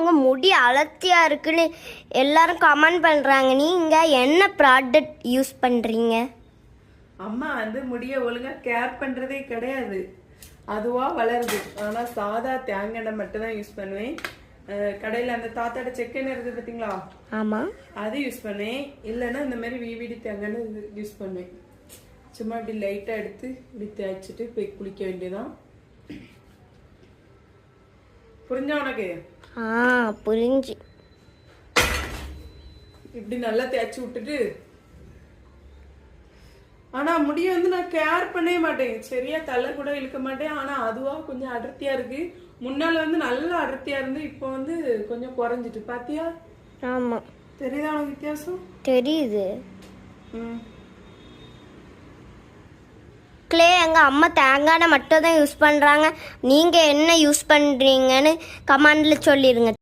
உங்கள் முடி அடர்த்தியாக இருக்குன்னு எல்லாரும் கமெண்ட் பண்ணுறாங்க. நீங்கள் என்ன ப்ராடக்ட் யூஸ் பண்ணுறீங்க? அம்மா வந்து முடிய ஒழுங்கா கேர் பண்றதே கிடையாது, அதுவா வளருது. ஆனா சாதா தேங்காய் எண்ணெய் மட்டும் தான் யூஸ் பண்ணுவேன். கடையில அந்த தாத்தாட செக்கெண்ணெய் இருக்குது பார்த்தீங்களா, ஆமாம், அது யூஸ் பண்ணேன். இல்லைன்னா இந்த மாதிரி விவிடி தேங்காய் யூஸ் பண்ணுவேன். சும்மா இப்படி லைட்டா எடுத்து இப்படி தேய்ச்சிட்டு போய் குளிக்க வேண்டியதான். புரிஞ்சா உனக்கு? புரிஞ்சு. இப்படி நல்லா தேய்ச்சி விட்டுட்டு, ஆனா முடிய வந்து நான் கேர் பண்ணவே மாட்டேன், சரியா தலை கூட இழுக்க மாட்டேன். ஆனா அதுவா கொஞ்சம் அடர்த்தியா இருக்கு. முன்னால வந்து நல்லா அடர்த்தியா இருந்து இப்போ வந்து கொஞ்சம் குறைஞ்சிட்டு. பாத்தியா? ஆமா, தெரியுதா உனக்கு வித்தியாசம்? தெரியுது. எங்கள் அம்மா தேங்காய் எண்ணெய் மட்டும் தான் யூஸ் பண்ணுறாங்க. நீங்கள் என்ன யூஸ் பண்ணுறீங்கன்னு கமெண்டில் சொல்லிடுங்க.